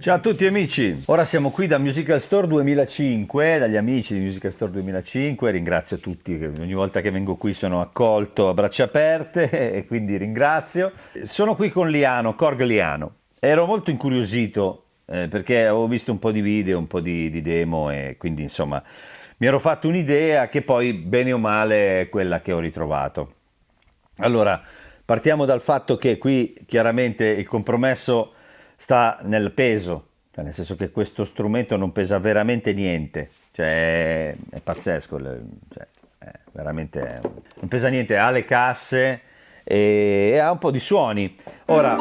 Ciao a tutti amici, ora siamo qui da Musical Store 2005, dagli amici di Musical Store 2005, ringrazio tutti, che ogni volta che vengo qui sono accolto a braccia aperte e quindi ringrazio. Sono qui con Liano, Korg Liano, ero molto incuriosito perché avevo visto un po' di video, un po' di demo e quindi insomma mi ero fatto un'idea che poi bene o male è quella che ho ritrovato. Allora, partiamo dal fatto che qui chiaramente il compromesso sta nel peso, cioè nel senso che questo strumento non pesa veramente niente, cioè è pazzesco, cioè, veramente non pesa niente, ha le casse e ha un po' di suoni. Ora,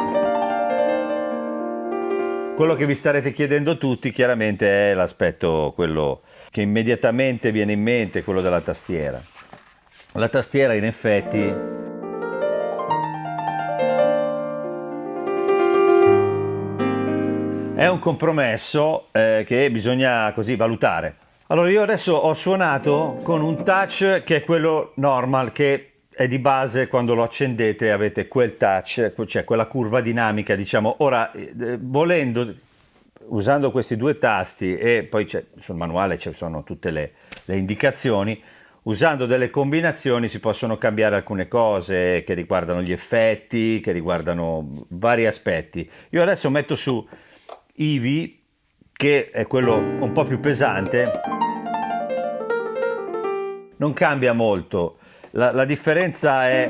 quello che vi starete chiedendo tutti chiaramente è l'aspetto, quello che immediatamente viene in mente, quello della tastiera. La tastiera in effetti è un compromesso che bisogna così valutare. Allora io adesso ho suonato con un touch che è quello normal, che è di base quando lo accendete avete quel touch, cioè quella curva dinamica, diciamo. Ora, volendo, usando questi due tasti e poi sul manuale ci sono tutte le indicazioni, usando delle combinazioni si possono cambiare alcune cose che riguardano gli effetti, che riguardano vari aspetti. Io adesso metto su Eevee, che è quello un po' più pesante, non cambia molto. La differenza è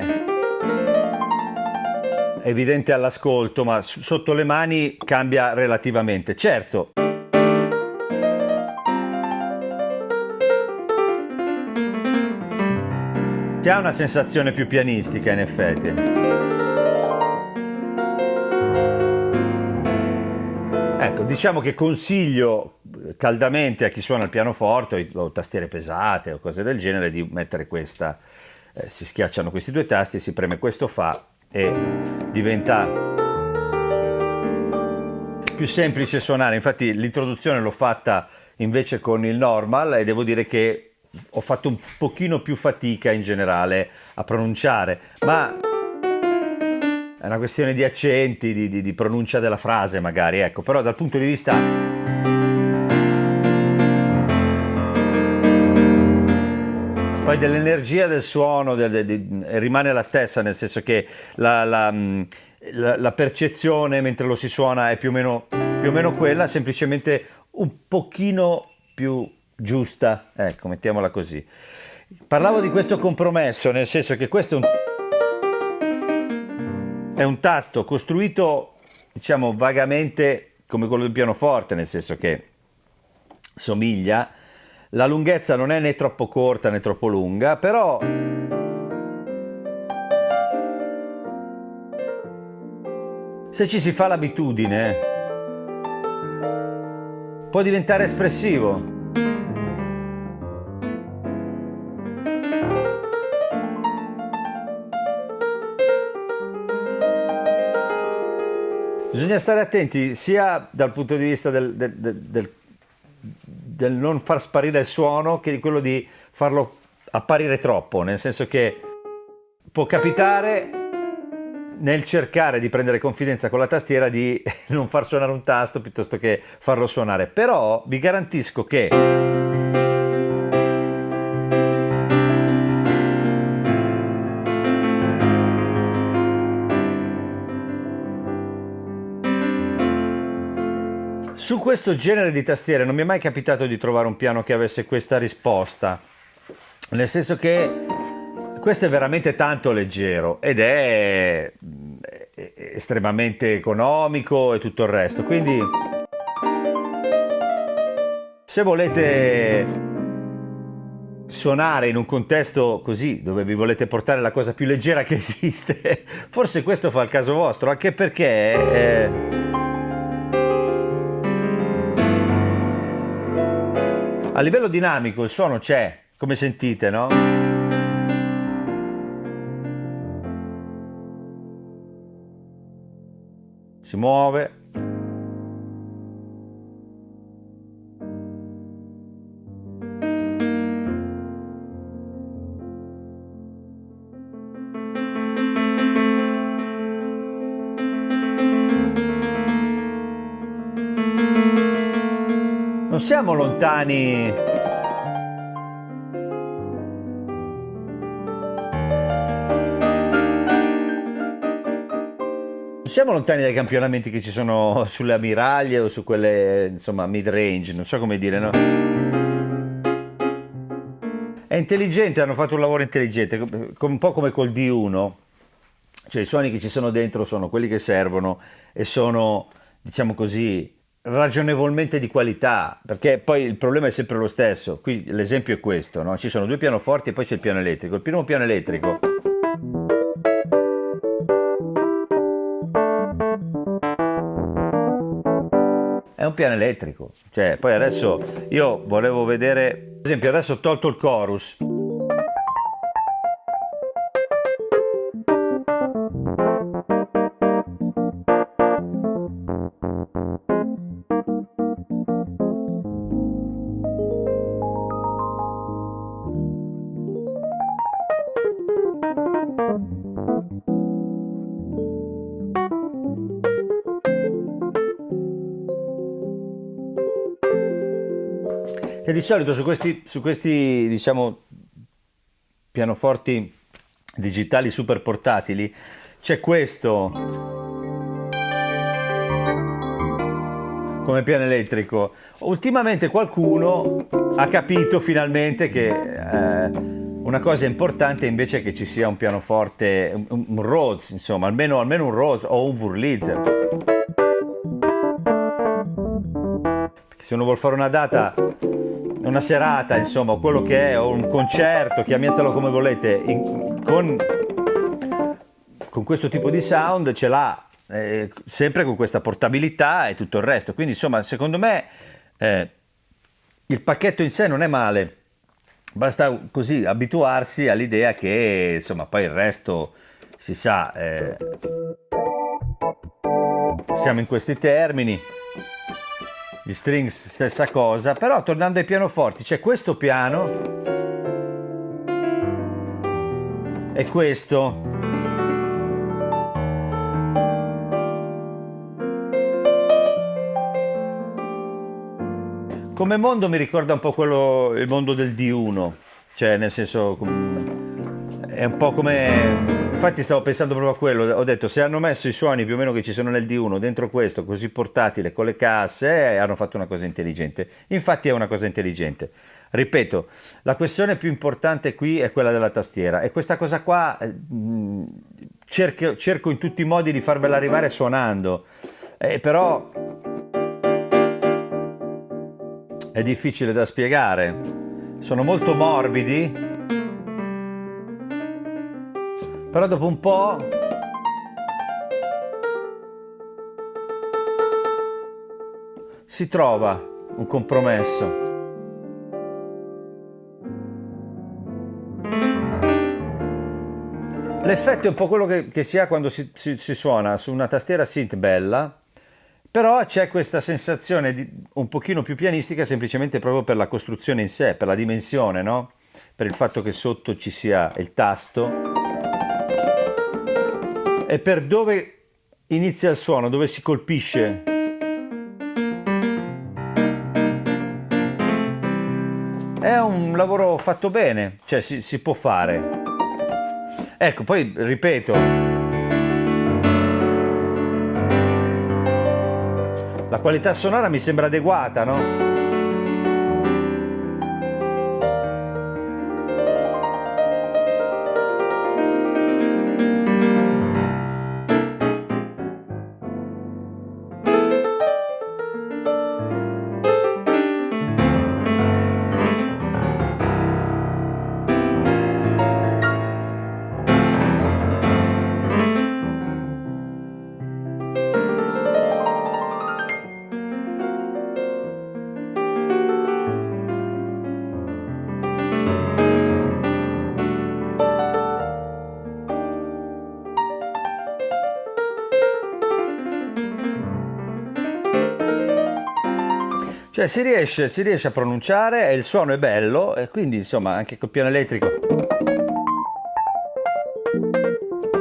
evidente all'ascolto, ma sotto le mani cambia relativamente. Certo, si ha una sensazione più pianistica in effetti. Ecco, diciamo che consiglio caldamente a chi suona il pianoforte o tastiere pesate o cose del genere di mettere questa, si schiacciano questi due tasti, si preme questo fa e diventa più semplice suonare. Infatti l'introduzione l'ho fatta invece con il normal e devo dire che ho fatto un pochino più fatica in generale a pronunciare, ma è una questione di accenti, di pronuncia della frase magari, ecco, però dal punto di vista poi dell'energia del suono rimane la stessa, nel senso che la percezione mentre lo si suona è più o meno quella, semplicemente un pochino più giusta, ecco, mettiamola così. Parlavo di questo compromesso, nel senso che questo è un tasto costruito, diciamo, vagamente come quello del pianoforte, nel senso che somiglia. La lunghezza non è né troppo corta né troppo lunga, però se ci si fa l'abitudine può diventare espressivo. Bisogna stare attenti sia dal punto di vista del non far sparire il suono che di quello di farlo apparire troppo, nel senso che può capitare nel cercare di prendere confidenza con la tastiera di non far suonare un tasto piuttosto che farlo suonare, però vi garantisco che su questo genere di tastiere non mi è mai capitato di trovare un piano che avesse questa risposta, nel senso che questo è veramente tanto leggero ed è estremamente economico e tutto il resto. Quindi, se volete suonare in un contesto così, dove vi volete portare la cosa più leggera che esiste, forse questo fa il caso vostro, anche perché a livello dinamico il suono c'è, come sentite, no? Si muove. siamo lontani. Non siamo lontani dai campionamenti che ci sono sulle ammiraglie o su quelle, insomma, mid-range, non so come dire, no? È intelligente, hanno fatto un lavoro intelligente, un po' come col D1, cioè i suoni che ci sono dentro sono quelli che servono e sono, diciamo così, ragionevolmente di qualità, perché poi il problema è sempre lo stesso. Qui l'esempio è questo, no? Ci sono due pianoforti e poi c'è il piano elettrico. Il primo piano elettrico è un piano elettrico, cioè poi adesso io volevo vedere, ad esempio adesso ho tolto il chorus. Che di solito su questi, diciamo, pianoforti digitali super portatili c'è questo come piano elettrico. Ultimamente qualcuno ha capito finalmente che una cosa importante invece è che ci sia un pianoforte, un Rhodes, insomma, almeno un Rhodes o un Wurlitzer. Perché se uno vuole fare una data, una serata, insomma, quello che è, o un concerto, chiamatelo come volete, con questo tipo di sound ce l'ha, sempre con questa portabilità e tutto il resto. Quindi, insomma, secondo me il pacchetto in sé non è male, basta così abituarsi all'idea che, insomma, poi il resto si sa, siamo in questi termini. Gli strings stessa cosa, però tornando ai pianoforti c'è questo piano e questo. Come mondo mi ricorda un po' il mondo del D1, cioè nel senso è un po' come. Infatti stavo pensando proprio a quello, ho detto se hanno messo i suoni più o meno che ci sono nel D1 dentro questo, così portatile, con le casse, hanno fatto una cosa intelligente. Infatti è una cosa intelligente. Ripeto, la questione più importante qui è quella della tastiera e questa cosa qua cerco in tutti i modi di farvela arrivare suonando, però è difficile da spiegare. Sono molto morbidi. Però dopo un po' si trova un compromesso. L'effetto è un po' quello che si ha quando si suona su una tastiera synth bella, però c'è questa sensazione un pochino più pianistica semplicemente proprio per la costruzione in sé, per la dimensione, no? Per il fatto che sotto ci sia il tasto. E per dove inizia il suono, dove si colpisce. È un lavoro fatto bene, cioè si può fare. Ecco, poi ripeto, la qualità sonora mi sembra adeguata, no? Cioè si riesce a pronunciare e il suono è bello e quindi insomma anche col piano elettrico.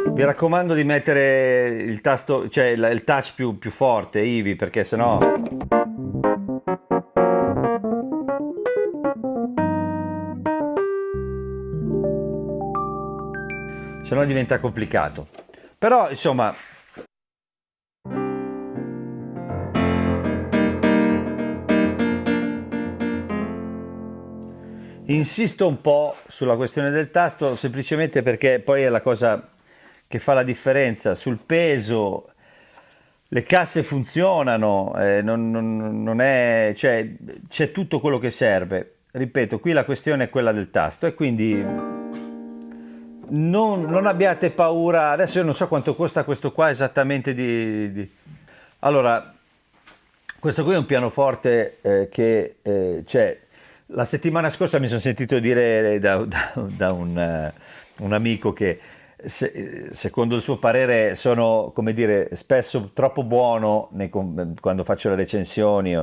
Vi raccomando di mettere il tasto, cioè il touch più forte, Ivi, perché sennò se no diventa complicato. Però insomma, insisto un po' sulla questione del tasto, semplicemente perché poi è la cosa che fa la differenza. Sul peso le casse funzionano, non è, cioè, c'è tutto quello che serve. Ripeto, qui la questione è quella del tasto e quindi non abbiate paura. Adesso io non so quanto costa questo qua esattamente Allora, questo qui è un pianoforte cioè, la settimana scorsa mi sono sentito dire da un amico che secondo il suo parere sono, come dire, spesso troppo buono quando faccio le recensioni.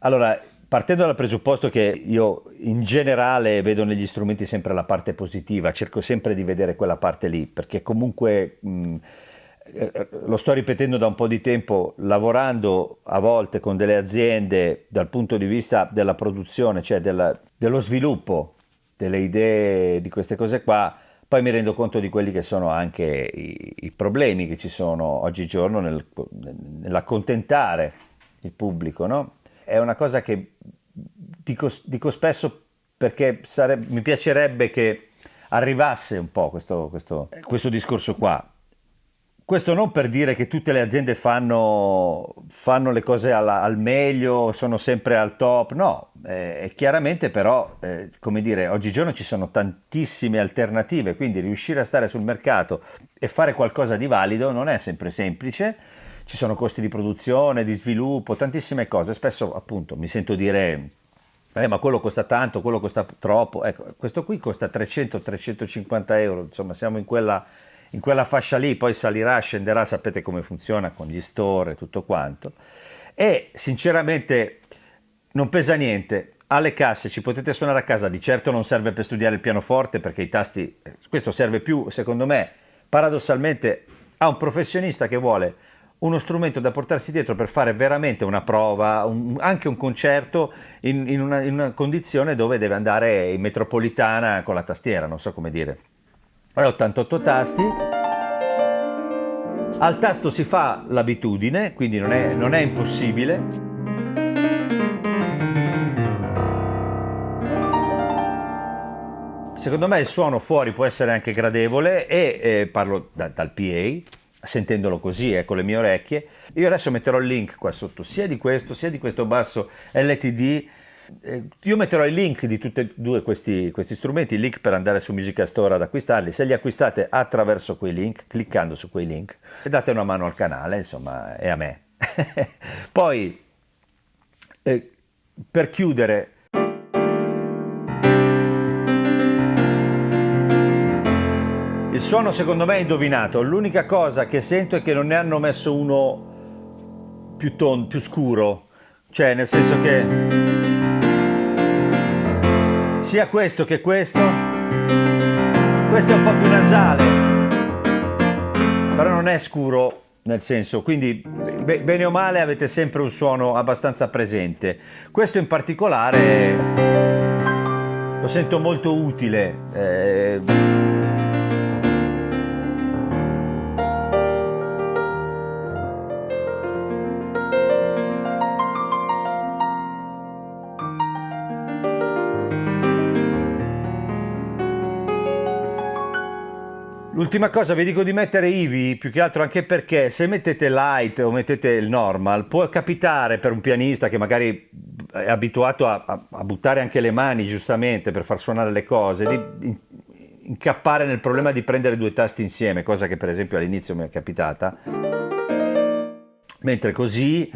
Allora, partendo dal presupposto che io in generale vedo negli strumenti sempre la parte positiva, cerco sempre di vedere quella parte lì, perché comunque lo sto ripetendo da un po' di tempo, lavorando a volte con delle aziende dal punto di vista della produzione, cioè dello sviluppo delle idee di queste cose qua, poi mi rendo conto di quelli che sono anche i problemi che ci sono oggigiorno nell'accontentare il pubblico, no? È una cosa che dico spesso perché mi piacerebbe che arrivasse un po' questo discorso qua. Questo non per dire che tutte le aziende fanno le cose al meglio, sono sempre al top, no, chiaramente però, come dire, oggigiorno ci sono tantissime alternative, quindi riuscire a stare sul mercato e fare qualcosa di valido non è sempre semplice, ci sono costi di produzione, di sviluppo, tantissime cose, spesso appunto mi sento dire ma quello costa tanto, quello costa troppo. Ecco, questo qui costa 300-350 euro, insomma siamo in quella fascia lì, poi salirà, scenderà, sapete come funziona con gli store e tutto quanto. E sinceramente non pesa niente. Alle casse ci potete suonare a casa, di certo non serve per studiare il pianoforte perché i tasti, questo serve più, secondo me, paradossalmente, a un professionista che vuole uno strumento da portarsi dietro per fare veramente una prova, anche un concerto in una condizione dove deve andare in metropolitana con la tastiera, non so come dire. Allora, 88 tasti, al tasto si fa l'abitudine, quindi non è impossibile. Secondo me il suono fuori può essere anche gradevole e parlo dal PA, sentendolo così, con le mie orecchie. Io adesso metterò il link qua sotto, sia di questo basso LTD. Io metterò i link di tutti e due questi strumenti, il link per andare su Musical Store ad acquistarli. Se li acquistate attraverso quei link, cliccando su quei link, e date una mano al canale, insomma, e a me. Poi, per chiudere, il suono secondo me è indovinato, l'unica cosa che sento è che non ne hanno messo uno più scuro, cioè nel senso che sia questo che questo è un po' più nasale, però non è scuro nel senso, quindi bene o male avete sempre un suono abbastanza presente. Questo in particolare lo sento molto utile. L'ultima cosa vi dico di mettere Eevee, più che altro anche perché se mettete light o mettete il normal, può capitare per un pianista che magari è abituato a buttare anche le mani giustamente per far suonare le cose, di incappare nel problema di prendere due tasti insieme, cosa che per esempio all'inizio mi è capitata. Mentre così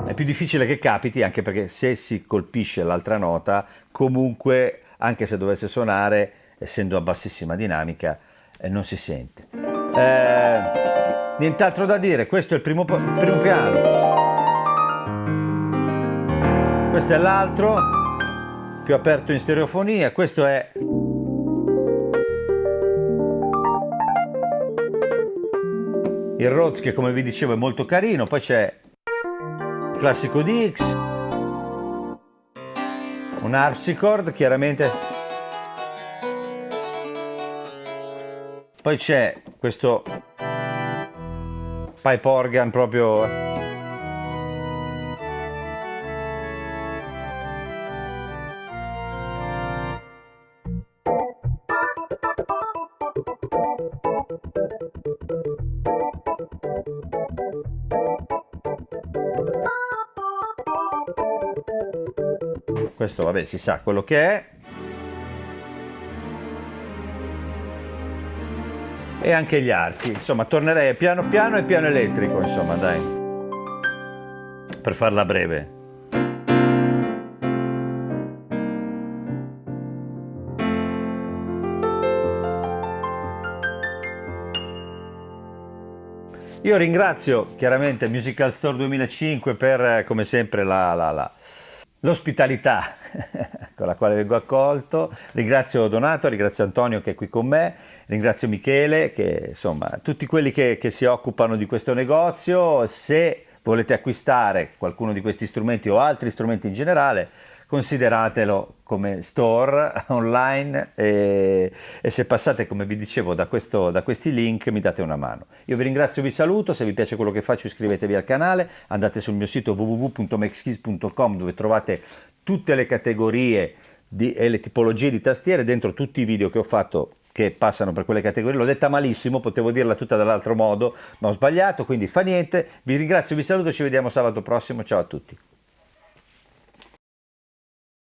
è più difficile che capiti, anche perché se si colpisce l'altra nota, comunque, anche se dovesse suonare, essendo a bassissima dinamica, non si sente. Nient'altro da dire, questo è il primo piano, questo è l'altro, più aperto in stereofonia, questo è il Rhodes che come vi dicevo è molto carino, poi c'è il classico DX, un harpsichord chiaramente. Poi c'è questo pipe organ proprio. Questo vabbè si sa quello che è. E anche gli archi, insomma tornerei a piano piano e piano elettrico, insomma dai, per farla breve. Io ringrazio chiaramente Musical Store 2005 per, come sempre, l'ospitalità con la quale vengo accolto. Ringrazio Donato, ringrazio Antonio che è qui con me, ringrazio Michele, che insomma, tutti quelli che si occupano di questo negozio. Se volete acquistare qualcuno di questi strumenti o altri strumenti in generale, consideratelo come store online e se passate, come vi dicevo, da questi link mi date una mano. Io vi ringrazio, vi saluto, se vi piace quello che faccio iscrivetevi al canale, andate sul mio sito www.maxkeys.com dove trovate tutte le categorie e le tipologie di tastiere, dentro tutti i video che ho fatto che passano per quelle categorie. L'ho detta malissimo, potevo dirla tutta dall'altro modo, ma ho sbagliato, quindi fa niente. Vi ringrazio, vi saluto, ci vediamo sabato prossimo, ciao a tutti.